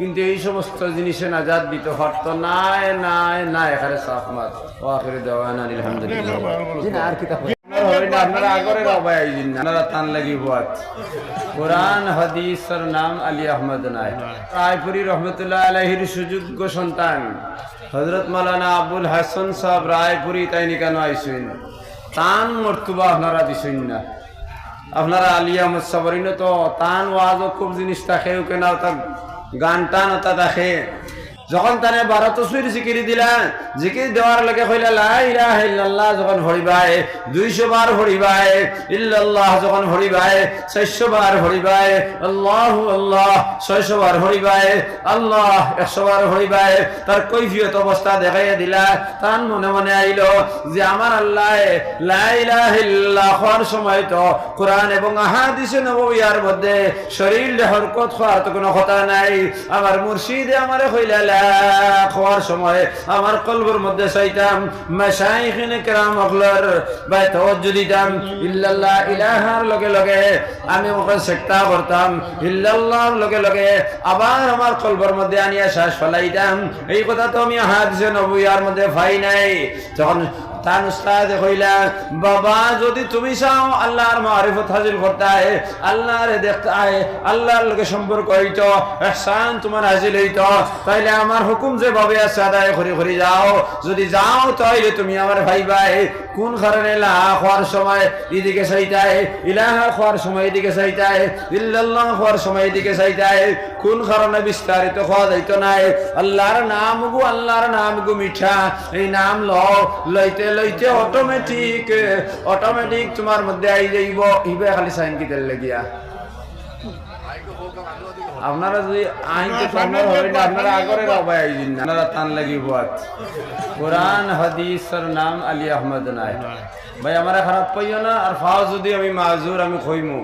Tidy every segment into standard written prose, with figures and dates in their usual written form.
কিন্তু এই সমস্ত জিনিসে নাজাত দিতে পারতো নাই নাই নাই এখানে সাফ মাত ও আখির দেওয়ানা আলহামদুলিল্লাহ জি না আর কিতাব আপনারা আগরে রবাই আইজিন না আপনারা তান লাগি বুয়াত কোরআন হাদিসের নাম আলী আহমদ নাই রায়পুরি রহমতুল্লাহ আলাইহির সুযোগ্য সন্তান হযরত মাওলানা আবুল হাসান সাহেব রায়পুরি তাই নিকানো আইছেন তান মর্তবা আপনারা দিছেন না আপনারা আলী আহমদ সাবরিন তো তান ওয়াজ খুব জিনিস থাকে কেন তা গান টান তা দেখে যখন তারে 12 তসবির জিকির দিলা জিকির দেওয়ার লগে কইলা লা ইলাহা ইল্লাল্লাহ যখন পড়িবাই 200 বার পড়িবাই ইল্লাল্লাহ যখন পড়িবাই 600 বার পড়িবাই আল্লাহু আল্লাহ 600 বার পড়িবাই আল্লাহ 100 বার পড়িবাই তার কৈফিয়ত অবস্থা দেখাইয়া দিলা তার মনে মনে আইলো যে আমার আল্লাহ লা ইলাহা ইল্লাল্লাহ হওয়ার সময় তো কোরআন এবং আহাদিসে নববিয়ার মধ্যে শরীর হরকত হওয়ার তো কোনো কথা নাই আমার মুর্শিদে আমারে কইলা খাওয়ার সময় আমার কলবের মধ্যে চাইতাম মাশাইখিনে কেরাম হকলর বাই তাওজ্জু দিতাম ইল্লাল্লাহ ইলাহার লগে লগে আমি ওকে সেক্তা করতাম ইল্লাল্লাহর লগে লগে আবার আমার কলবের মধ্যে আনিয়া শ্বাস ফেলাইতাম এই কথা তো আমি হাদিসে নববিয়ার মধ্যে পাই নাই যখন তান উস্তাদ কইলা বাবা যদি তুমি চাও আল্লাহর মারিফত হাসিল করতে হয় আল্লাহর দেখতে হয় আল্লাহর লগে সম্পর্ক হইতো ইহসান তোমার হাসিল হইতো তাইলে আমার হুকুম যে ভাবে আছে আদায় করে যাও যদি যাও তাইলে তুমি আমার ভাই ভাই কোন কারণে লা খাওয়ার সময় এদিকে চাইতাই ইলাহা খাওয়ার সময় এদিকে চাইতাই ইল্লাল্লাহ খাওয়ার সময় এদিকে চাইতাই কোন কারণে বিস্তারিত খাওয়া যাইতো নাই আল্লাহর নাম গো মিঠা এই নাম লইতে লইতে অটোমেটিক তোমার মধ্যে আই যাইব ইবে খালি সাইন কি তেল লাগিয়া আপনারা যদি আইনতে সম্ভব হবে না আপনারা আগরে রবাই আইজিন না আপনারা তান লাগি বুয়াত কোরআন হাদিসের নাম আলী আহমদ নাই ভাই আমারে খারাপ পাইও না আর ফাও যদি আমি মাযুর আমি কইমু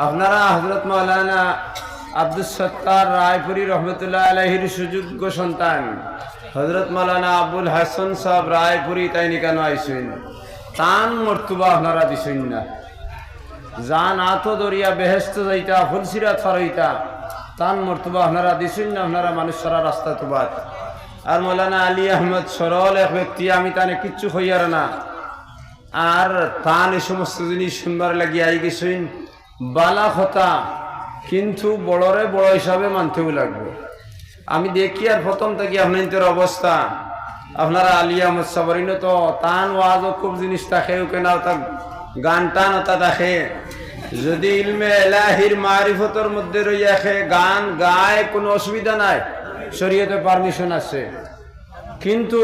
আপনারা হযরত মাওলানা আব্দুল সত্তার রায়পুরি রহমতুল্লাহ আলাইহির সুযোগ্য সন্তান হযরত মাওলানা আবুল হাসান সাহেব রায়পুরি তাই নিকানো আইছেন তান মর্তবা আপনারা দিছেন না জান আতো দরিয়া বেহেশত যাইতা ফুলসিরাত ফারইতা তান মর্তবা আপনারা দিছেন না আপনারা মানুষ সারা রাস্তা তুবাত আর মাওলানা আলী আহমদ সরল এক ব্যক্তি আমি তানে কিচ্ছু হইয়ার না আর তান এই সমস্ত জিনিস শুনবার লাগি আই গেছেন বালা কথা কিন্তু বড়রে বড় হিসাবে মানতেও লাগবে আমি দেখি আর প্রথম থেকে আপনাদের অবস্থা আপনারা আলী আহমদ সাবরিন তো তান ওয়াজ খুব জিনিস থাকে কেন তা গান টান তা দেখে যদি ইলমে ইলাহির মারিফতের মধ্যে রইয়াছে গান গায় কোনো অসুবিধা নাই শরীয়তে পারমিশন আছে কিন্তু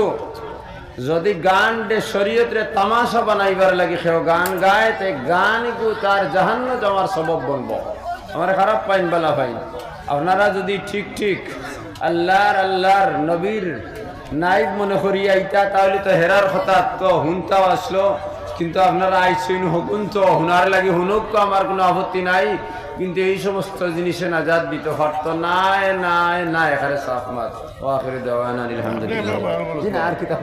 যদি গান দে শরীয়তে তামাশা বানাইবার লাগি সেও গান গায় তে গান কো তার জাহান্নামে যাওয়ার সবব বনবো আমার খারাপ পাইন বালা পাইন আপনারা যদি ঠিক আল্লাহর নবীর নাইব মনে করি আইতা তাহলে তো হেরার কথা তো হুনতাও আসলো কিন্তু আপনারা আইসইন হুকুন তো হুনার লাগে হুনুক তো আমার কোনো আপত্তি নাই কিন্তু এই সমস্ত জিনিসে নাজাত দিতে পারতো নাই নাই নাই এখানে সাফ মাত ও আখির দেওয়ানা আলহামদুলিল্লাহ জি না আর কিতাব